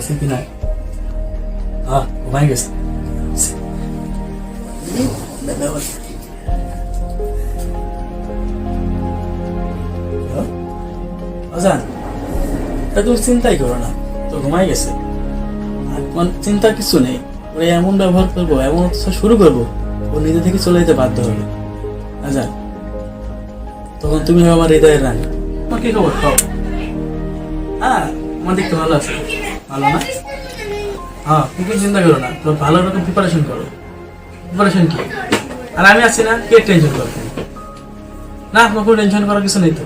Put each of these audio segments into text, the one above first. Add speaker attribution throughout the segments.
Speaker 1: আছে কি না? হ্যাঁ, ঘুমাই গেছে। আজান, তা তুমি চিন্তাই করো না, তো ঘুমাই গেছে। আর তোমার চিন্তার কিছু নেই। ওরা এমন ব্যবহার করবো, এমন শুরু করবো, ও নিজে থেকে চলে যেতে বাধ্য হবে। আজান, তখন তুমি হবে আমার হৃদয়ের রানী। তোমার কি খবর? হ্যাঁ, আমার দেখতে ভালো আছে। ভালো না? হ্যাঁ, তুমি চিন্তা করো না, তো ভালো রকম প্রিপারেশন করো। প্রিপারেশন কি? আর আমি আছি না, কে টেনশন করবে? না, আপনার কোনো টেনশন করার কিছু নেই তো।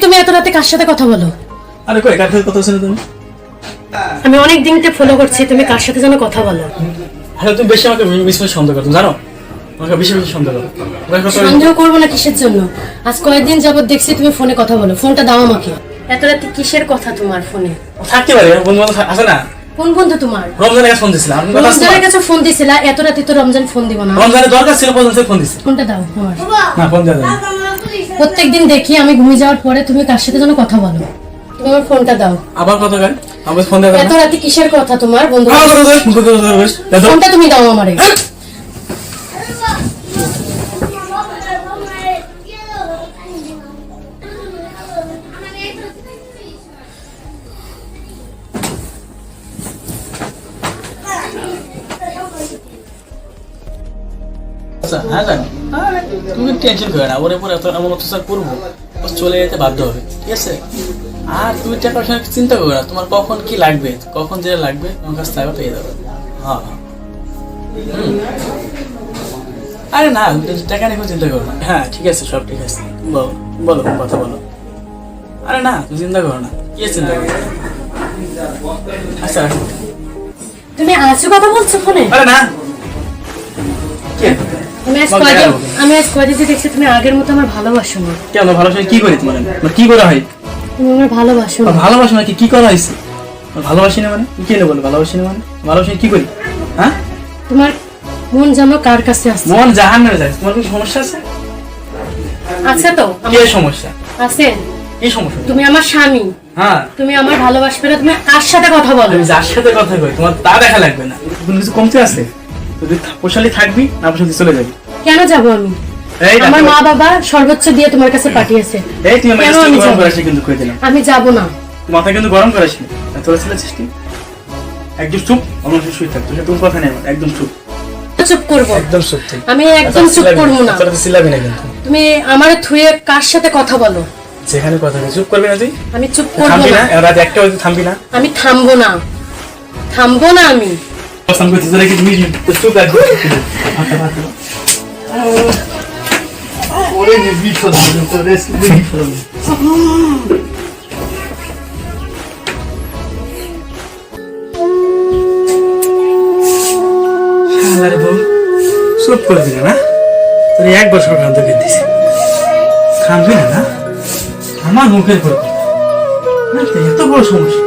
Speaker 2: তুমি এত রাতে কার সাথে কথা বলো?
Speaker 1: আরে কই, কার সাথে কথা বলছো তুমি?
Speaker 2: আমি অনেক দিন থেকে ফলো করছি, তুমি কার সাথে যেন কথা বলো।
Speaker 1: হ্যাঁ, তুমি বেশি আমাকে বেশি সন্দেহ করো, তুমি জানো? আমাকে বেশি সন্দেহ করো।
Speaker 2: সন্দেহ করবো না কিসের জন্য? আজ কয়েকদিন যাবত দেখছি তুমি ফোনে কথা বলো। ফোনটা দাও আমাকে। এত রাতে কিসের কথা তোমার ফোনে?
Speaker 1: থাকতে পারে, বন্ধু বান্ধব আছে না?
Speaker 2: কোন বন্ধু তোমার?
Speaker 1: রমজানের কাছে ফোন দিছিলাম।
Speaker 2: রমজানের কাছে ফোন দিছিলা? এত রাতে তো রমজান ফোন দিব না।
Speaker 1: রমজানের দরকার ছিল, পর্যন্ত ফোন দিছি।
Speaker 2: ফোনটা দাও আমার।
Speaker 1: না, ফোন দেওয়া যাবে না।
Speaker 2: প্রত্যেকদিন দেখি আমি ঘুমিয়ে যাওয়ার পরে তুমি কার সাথে যেন কথা বলো। তুমি আমার ফোনটা দাও।
Speaker 1: আবার কথা কয়? আমার ফোন দেওয়া যাবে
Speaker 2: এত
Speaker 1: না।
Speaker 2: রাতে কিসের কথা তোমার বন্ধু?
Speaker 1: দাও।
Speaker 2: ফোনটা তুমি দাও আমারে।
Speaker 1: আচ্ছা, হ্যাঁ জানি। তুমি টেনশন করো না, ওর উপর এত এমন অত্যাচার করবো, ও চলে যেতে বাধ্য হবে, ঠিক আছে? আর তুমি টাকা পয়সা চিন্তা করো না, তোমার কখন কি লাগবে, কখন যেটা লাগবে তোমার কাছে টাকা পেয়ে যাবে। হ্যাঁ, আরে না, টাকা নিয়ে কোনো চিন্তা করো না। হ্যাঁ, ঠিক আছে, সব ঠিক আছে। বলো বলো, কথা বলো। আরে না, তুমি চিন্তা করো না, কি চিন্তা করো? আচ্ছা, রাখো।
Speaker 2: তুমি আজও কথা বলছো ফোনে?
Speaker 1: আরে না, কে?
Speaker 2: আমি আজ কয়দিন দেখছি তুমি আগের মতো আমার ভালোবাসো না।
Speaker 1: কেন ভালোবাসা কি করি তোমার? কি করা হয়?
Speaker 2: তুমি আমার ভালোবাসো না।
Speaker 1: ভালোবাসো না কি করা হয়েছে? ভালোবাসি না মানে কি এনে বলো? ভালোবাসি না মানে ভালোবাসি কি করি? হ্যাঁ,
Speaker 2: তোমার মন জানো কার কাছে আছে?
Speaker 1: মন জাহান্নামে যায়। তোমার কোনো সমস্যা আছে?
Speaker 2: আছে তো।
Speaker 1: কি সমস্যা
Speaker 2: আছে?
Speaker 1: কি সমস্যা?
Speaker 2: তুমি আমার স্বামী।
Speaker 1: হ্যাঁ,
Speaker 2: তুমি আমার ভালোবাসবে না। তুমি কার সাথে কথা বলো?
Speaker 1: তুমি যার সাথে কথা কই তোমার তা দেখা লাগবে না। কোনো কিছু কমতে আছে? তুই পোষালি থাকবি না, পোষালি চলে যাবি।
Speaker 2: কেন যাব আমি? আমার মা বাবা সর্বোচ্চ দিয়ে তোমার কাছে পাঠিয়েছে।
Speaker 1: এই তুই আমার কাছে গরম করাস কিন্তু কই দিলাম।
Speaker 2: আমি যাব না।
Speaker 1: মাথা কিন্তু গরম করাস না। তোরা ছিল চেষ্টি একদম চুপ, আমার সাথে শুই থাক। তুই তোর কথা নেই, একদম চুপ।
Speaker 2: চুপ করব?
Speaker 1: একদম চুপ তুই।
Speaker 2: আমি একদম চুপ করব না।
Speaker 1: তোরা তো সিলাবি না কিন্তু।
Speaker 2: তুমি আমারে থুয়ে কার সাথে কথা বলো?
Speaker 1: যেখানে কথা বলি চুপ করবি না তুই?
Speaker 2: আমি চুপ করব
Speaker 1: থামবি
Speaker 2: না।
Speaker 1: না, রাত একটা বাজে থামবি না?
Speaker 2: আমি থামবো না, থামবো না আমি।
Speaker 1: পছন্দ করছিস নাকি তুমি? চুপ একদম। ওরে বিপদ হবে, তোরে বিপদ হবে। শালার বউ চুপ করে দিলে না? তোর 1 বছর খান্ত করে দিছি, থামবি না না? আমার মুখের পর এত বড় সমস্যা।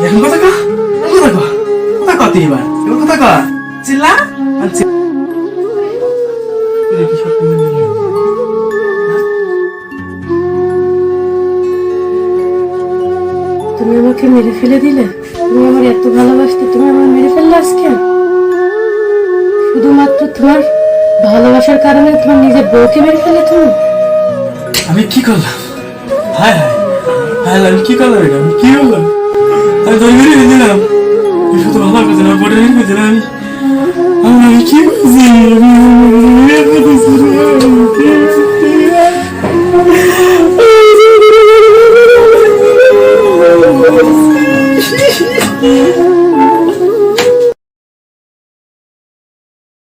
Speaker 1: এখন কথা কা, কথা কা, কথা কত এবার? এবার কথা কা, চিল্লা।
Speaker 2: তুমি আমাকে মেরে ফেলে দিলে। তুমি আমার এত ভালোবাসতে, তুমি আমার মেরে ফেললে আজকে শুধুমাত্র তোমার ভালোবাসার কারণে। তোমার নিজের বউকে মেরে ফেলে তুমি।
Speaker 1: আমি কি করলাম? হায় হায় হায়, আমি কি করলাম? এটা আমি কি করলাম? আমি তোর মেরে দিলাম। তুই শুধু ভালো করছি না, বড় মেরে দিলাম। আমি কি করছি? আমি